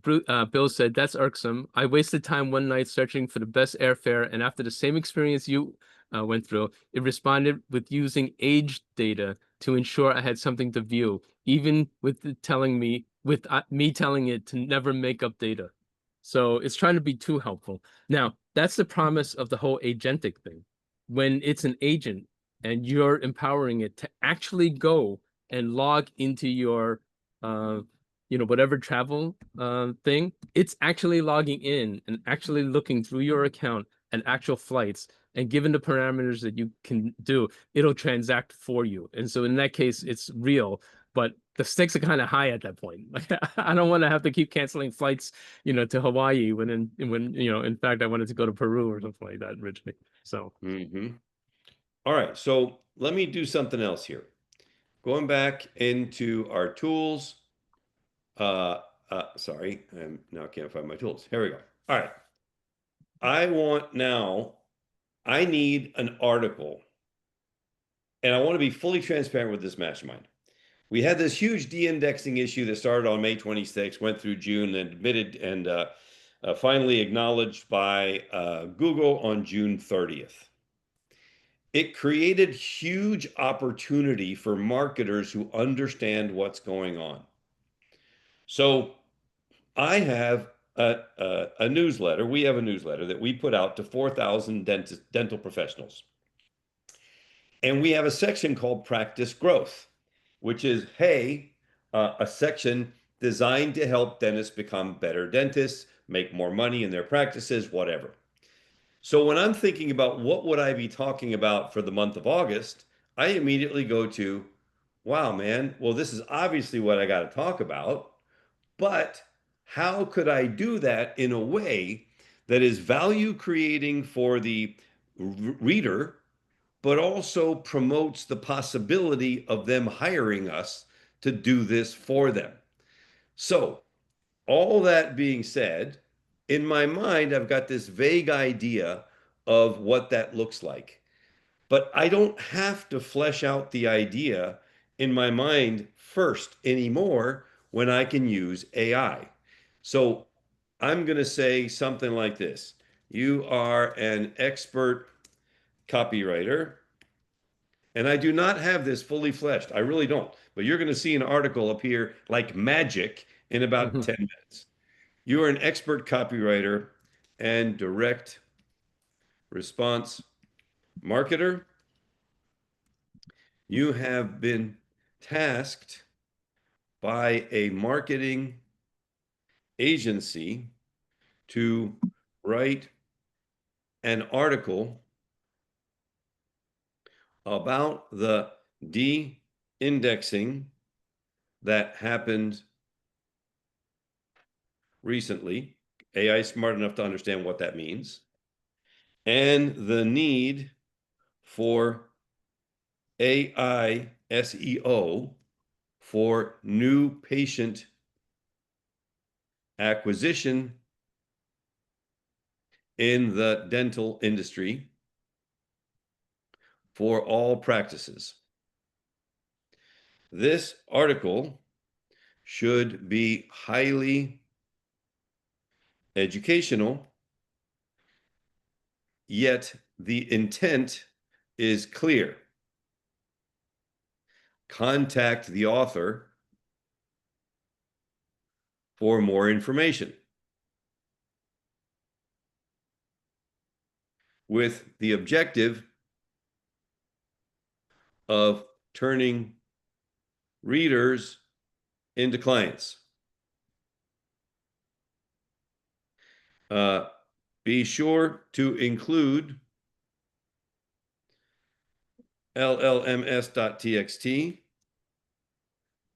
Speaker 2: Bill said, that's irksome. I wasted time one night searching for the best airfare, and after the same experience you went through, it responded with using age data to ensure I had something to view, even with me telling it to never make up data. So it's trying to be too helpful. Now, that's the promise of the whole agentic thing. When it's an agent and you're empowering it to actually go and log into your whatever travel thing, it's actually logging in and actually looking through your account and actual flights, and given the parameters that you can do, it'll transact for you. And so in that case, it's real, but the stakes are kind of high at that point. Like, I don't want to have to keep canceling flights, to Hawaii when in fact I wanted to go to Peru or something like that originally. So
Speaker 1: All right. So let me do something else here. Going back into our tools. Sorry, now I can't find my tools. Here we go. All right. I need an article, and I want to be fully transparent with this mastermind. We had this huge de-indexing issue that started on May 26th, went through June, and admitted and finally acknowledged by Google on June 30th. It created huge opportunity for marketers who understand what's going on. So I have a newsletter. We have a newsletter that we put out to 4,000 dental professionals. And we have a section called Practice Growth, which is, hey, a section designed to help dentists become better dentists, make more money in their practices, whatever. So when I'm thinking about what would I be talking about for the month of August, I immediately go to, wow, man, well, this is obviously what I got to talk about, but how could I do that in a way that is value creating for the reader, but also promotes the possibility of them hiring us to do this for them? So, all that being said, in my mind, I've got this vague idea of what that looks like. But I don't have to flesh out the idea in my mind first anymore when I can use AI. So I'm going to say something like this. You are an expert copywriter, and I do not have this fully fleshed. I really don't. But you're going to see an article appear like magic in about
Speaker 2: Mhm.
Speaker 1: 10 minutes. You are an expert copywriter and direct response marketer. You have been tasked by a marketing agency to write an article about the de-indexing that happened recently. AI is smart enough to understand what that means, and the need for AI SEO for new patient acquisition in the dental industry for all practices. This article should be highly educational, yet the intent is clear. Contact the author for more information, with the objective of turning readers into clients. Uh, be sure to include llms.txt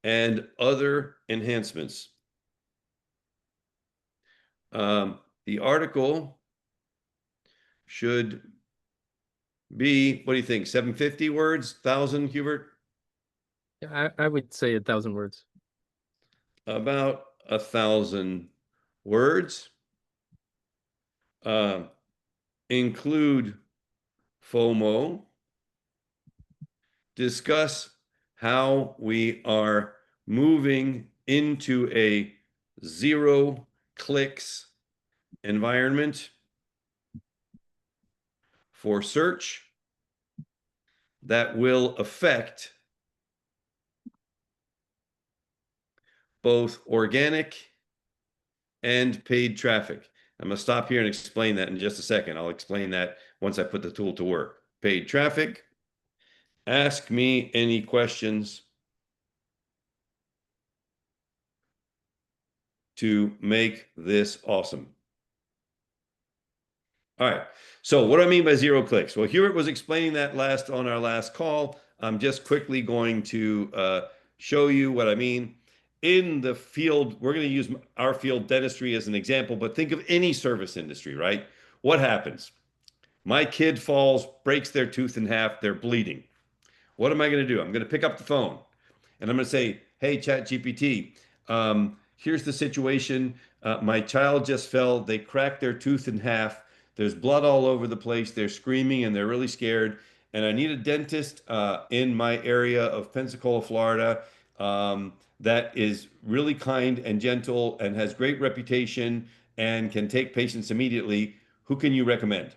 Speaker 1: and other enhancements. The article should be, what do you think, 750 words, 1,000, Hubert?
Speaker 2: I would say 1,000 words.
Speaker 1: About 1,000 words. Uh, include FOMO. Discuss how we are moving into a zero clicks environment for search that will affect both organic and paid traffic. I'm going to stop here and explain that in just a second. I'll explain that once I put the tool to work. Paid traffic. Ask me any questions to make this awesome. All right. So what do I mean by zero clicks? Well, Hubert was explaining that on our last call. I'm just quickly going to show you what I mean. In the field, we're going to use our field, dentistry, as an example, but think of any service industry, right? What happens? My kid falls, breaks their tooth in half, they're bleeding. What am I going to do? I'm going to pick up the phone and I'm going to say, hey, ChatGPT, here's the situation. My child just fell. They cracked their tooth in half. There's blood all over the place. They're screaming and they're really scared. And I need a dentist in my area of Pensacola, Florida, that is really kind and gentle and has great reputation and can take patients immediately. Who can you recommend?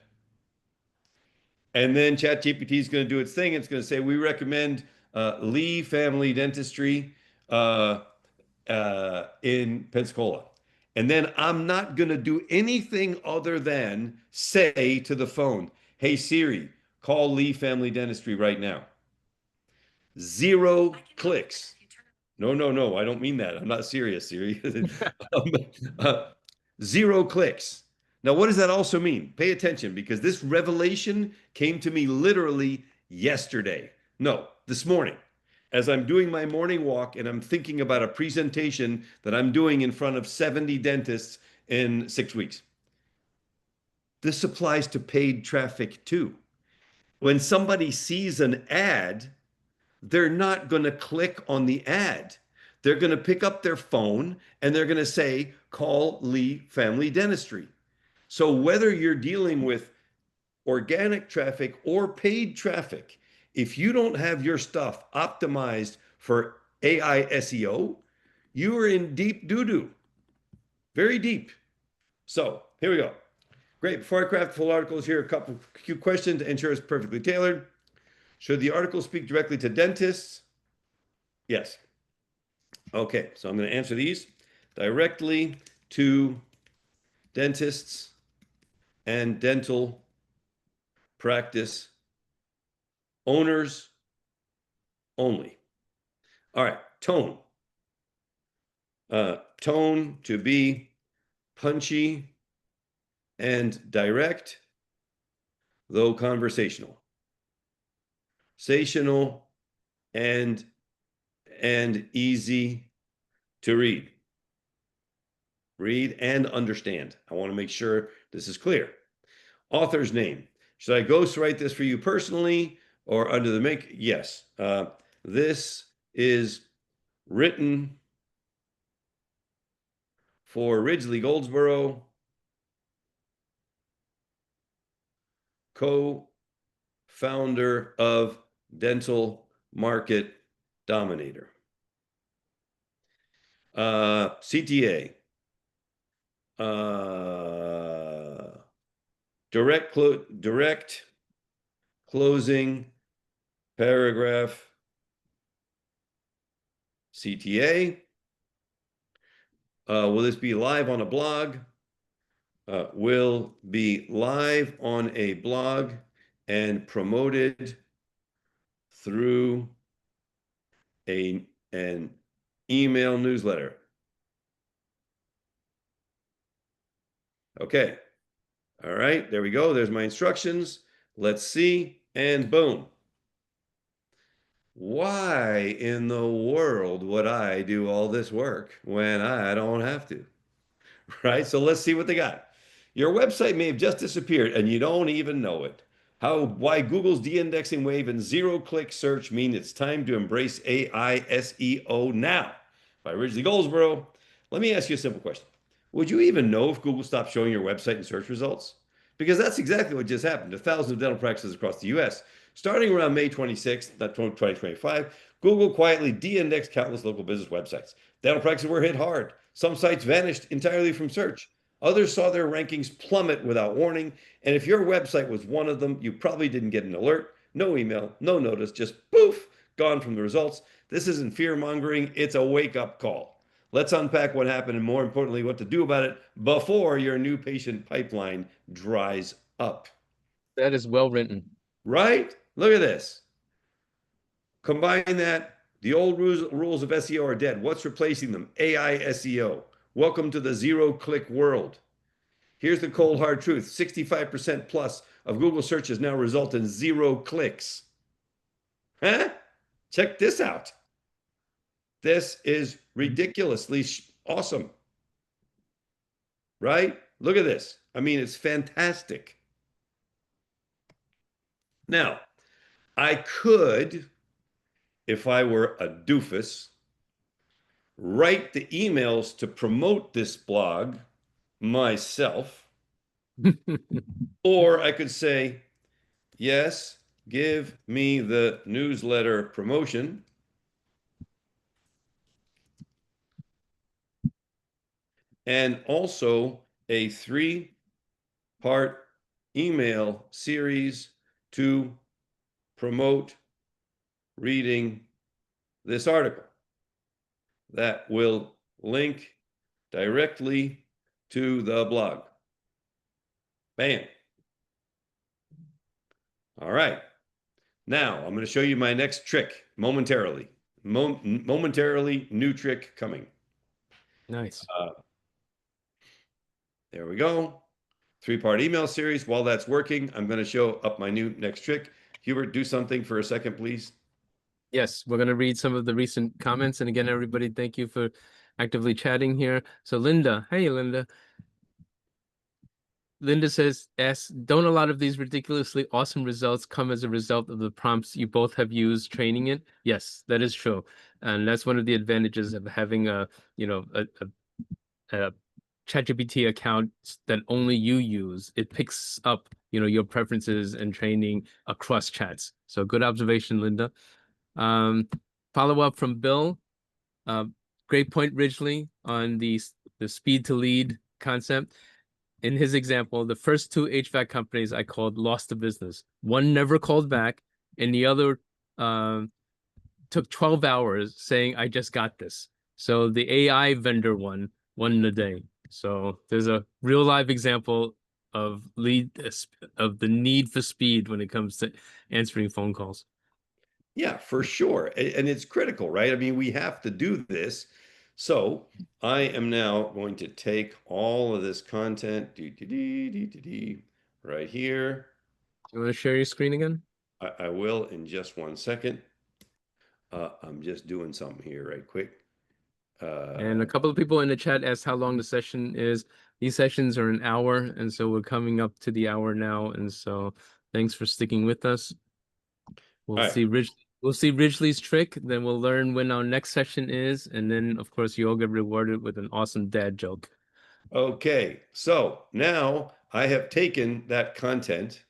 Speaker 1: And then ChatGPT is going to do its thing. It's going to say, we recommend Lee Family Dentistry in Pensacola. And then I'm not going to do anything other than say to the phone, hey Siri, call Lee Family Dentistry right now. Zero clicks. No, no, no, I don't mean that. I'm not serious, Siri. um, uh, zero clicks. Now, what does that also mean? Pay attention because this revelation came to me literally yesterday. No, this morning. As I'm doing my morning walk and I'm thinking about a presentation that I'm doing in front of 70 dentists in 6 weeks. This applies to paid traffic too. When somebody sees an ad, they're not going to click on the ad. They're going to pick up their phone and they're going to say, call Lee Family Dentistry. So whether you're dealing with organic traffic or paid traffic, if you don't have your stuff optimized for AI SEO, you are in deep doo-doo, very deep. So here we go. Great. Before I craft full articles, here are a few questions to ensure it's perfectly tailored. Should the article speak directly to dentists? Yes. Okay, so I'm going to answer these directly to dentists and dental practice owners only. All right, tone. Tone to be punchy and direct, though conversational. Sensational and easy to read. Read and understand. I want to make sure this is clear. Author's name. Should I ghostwrite this for you personally or under the make? Yes. This is written for Ridgely Goldsboro, co-founder of Dental Market Dominator. CTA. Direct closing paragraph. CTA. Will this be live on a blog? Will be live on a blog and promoted through an email newsletter. Okay. All right, there we go. There's my instructions. Let's see, and boom. Why in the world would I do all this work when I don't have to? Right? So let's see what they got. Your website may have just disappeared and you don't even know it. Why Google's de-indexing wave and zero-click search mean it's time to embrace AI SEO now. By Ridgely Goldsboro. Let me ask you a simple question. Would you even know if Google stopped showing your website in search results? Because that's exactly what just happened to thousands of dental practices across the US. Starting around May 26th, 2025, Google quietly de-indexed countless local business websites. Dental practices were hit hard. Some sites vanished entirely from search. Others saw their rankings plummet without warning. And if your website was one of them, you probably didn't get an alert, no email, no notice, just poof, gone from the results. This isn't fear mongering, it's a wake up call. Let's unpack what happened and more importantly, what to do about it before your new patient pipeline dries up.
Speaker 2: That is well written.
Speaker 1: Right? Look at this. Combine that, the old rules of SEO are dead. What's replacing them? AI SEO. Welcome to the zero-click world. Here's the cold hard truth. 65% plus of Google searches now result in 0 clicks. Huh? Check this out. This is ridiculously awesome. Right? Look at this. I mean, it's fantastic. Now, I could, if I were a doofus, write the emails to promote this blog myself. Or I could say, yes, give me the newsletter promotion. And also a 3-part email series to promote reading this article that will link directly to the blog. Bam. All right. Now I'm going to show you my next trick momentarily. Momentarily new trick coming.
Speaker 2: Nice.
Speaker 1: There we go. 3-part email series. While that's working, I'm going to show up my new next trick. Hubert, do something for a second, please.
Speaker 2: Yes, we're going to read some of the recent comments. And again, everybody, thank you for actively chatting here. So Linda, hey, Linda. Linda says, don't a lot of these ridiculously awesome results come as a result of the prompts you both have used training it? Yes, that is true. And that's one of the advantages of having a ChatGPT account that only you use. It picks up, your preferences and training across chats. So good observation, Linda. Follow up from Bill. Great point, Ridgely, on the speed to lead concept. In his example, the first 2 HVAC companies I called lost the business. One never called back, and the other took 12 hours saying, I just got this. So the AI vendor won in a day. So there's a real live example of the need for speed when it comes to answering phone calls.
Speaker 1: Yeah, for sure. And it's critical, right? I mean, we have to do this. So I am now going to take all of this content right here.
Speaker 2: You want to share your screen again?
Speaker 1: I will in just one second. I'm just doing something here right quick.
Speaker 2: And a couple of people in the chat asked how long the session is. These sessions are an hour, and so we're coming up to the hour now. And so thanks for sticking with us. We'll
Speaker 1: right.
Speaker 2: see Ridgely's trick, then we'll learn when our next session is, and then of course you all get rewarded with an awesome dad joke.
Speaker 1: Okay, so now I have taken that content,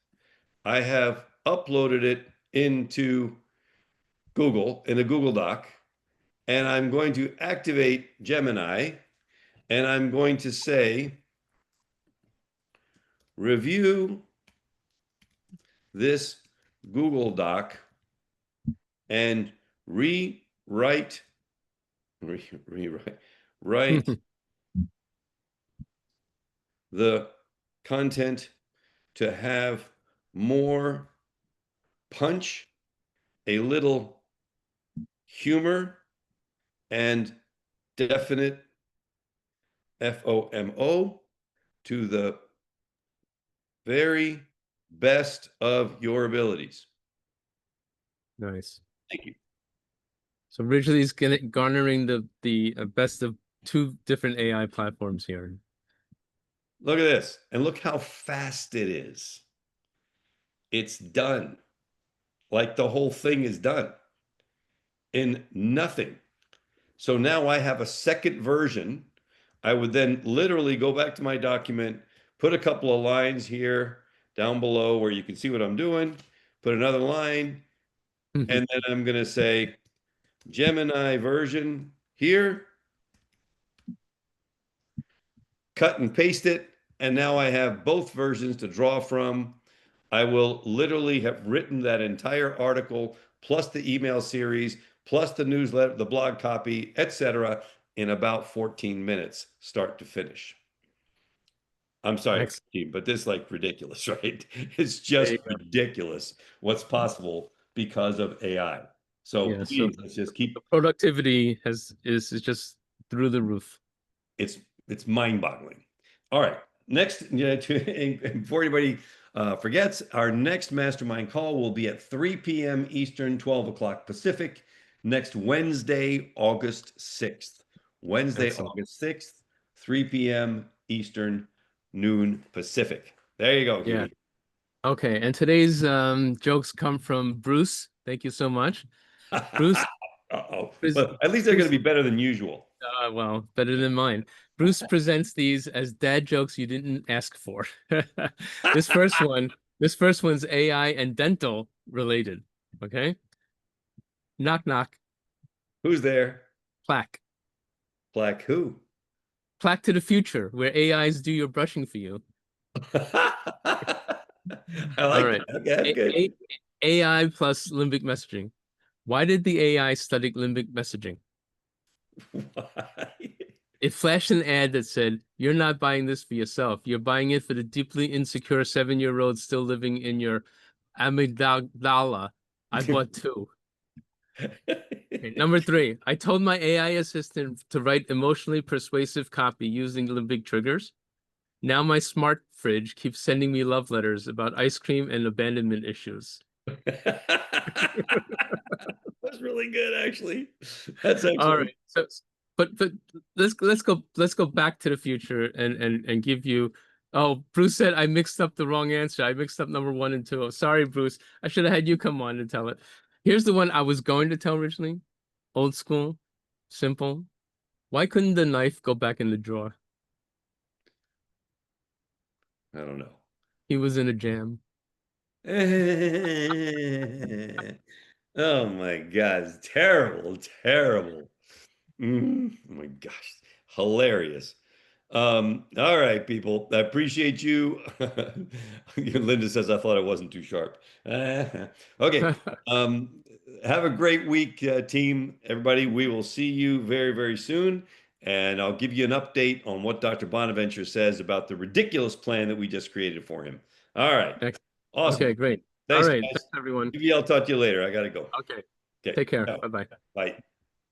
Speaker 1: I have uploaded it into Google in a Google Doc, and I'm going to activate Gemini, and I'm going to say, review this Google Doc and rewrite the content to have more punch, a little humor, and definite FOMO to the very best of your abilities.
Speaker 2: Nice.
Speaker 1: Thank you.
Speaker 2: So Ridgely's garnering the best of 2 different AI platforms here.
Speaker 1: Look at this, and look how fast it is. It's done. Like the whole thing is done in nothing. So now I have a second version. I would then literally go back to my document, put a couple of lines here down below where you can see what I'm doing, put another line, and then I'm going to say Gemini version here, cut and paste it, and now I have both versions to draw from. I will literally have written that entire article, plus the email series, plus the newsletter, the blog copy, etc., in about 14 minutes, start to finish. I'm sorry, but this is like ridiculous, right? It's just ridiculous what's possible because of AI. So
Speaker 2: Yeah,
Speaker 1: please, let's just keep
Speaker 2: the productivity is just through the roof.
Speaker 1: It's mind-boggling. All right, next, before anybody forgets, our next mastermind call will be at 3 p.m. Eastern, 12 o'clock Pacific, next Wednesday, August 6th. Wednesday,
Speaker 2: Excellent.
Speaker 1: August 6th, 3 p.m. Eastern, noon Pacific. There you go,
Speaker 2: Yeah.
Speaker 1: Hubie.
Speaker 2: Okay, and today's jokes come from Bruce. Thank you so much. Bruce.
Speaker 1: Uh-oh. Well, at least they're going to be better than usual.
Speaker 2: Well, better than mine. Bruce presents these as dad jokes you didn't ask for. This first one's AI and dental related. Okay. Knock knock.
Speaker 1: Who's there?
Speaker 2: Plaque.
Speaker 1: Plaque who?
Speaker 2: Plaque to the future, where AIs do your brushing for you.
Speaker 1: I like
Speaker 2: All right.
Speaker 1: that. Okay, that's good.
Speaker 2: AI plus limbic messaging. Why did the AI study limbic messaging?
Speaker 1: Why?
Speaker 2: It flashed an ad that said, "You're not buying this for yourself. You're buying it for the deeply insecure 7-year-old still living in your amygdala. I bought two." Okay, number three, I told my AI assistant to write emotionally persuasive copy using the big triggers. Now my smart fridge keeps sending me love letters about ice cream and abandonment issues.
Speaker 1: That's really good, actually. That's
Speaker 2: All
Speaker 1: excellent.
Speaker 2: right. So, but let's go back to the future and give you. Oh, Bruce said I mixed up the wrong answer. I mixed up number one and two. Oh, sorry, Bruce. I should have had you come on and tell it. Here's the one I was going to tell originally. Old school, simple. Why couldn't the knife go back in the drawer?
Speaker 1: I don't know.
Speaker 2: He was in a jam.
Speaker 1: Oh my God, it's terrible, terrible. Oh my gosh, hilarious. All right, people. I appreciate you. Linda says I thought it wasn't too sharp. Okay. Um, have a great week, team. Everybody, we will see you very, very soon. And I'll give you an update on what Dr. Bonaventure says about the ridiculous plan that we just created for him. All right. Awesome.
Speaker 2: Okay, great. All
Speaker 1: Thanks,
Speaker 2: right.
Speaker 1: guys.
Speaker 2: Thanks, everyone.
Speaker 1: Maybe I'll talk to you later. I gotta go.
Speaker 2: Okay.
Speaker 1: Okay.
Speaker 2: Take care.
Speaker 1: Ciao.
Speaker 2: Bye bye.
Speaker 1: Bye.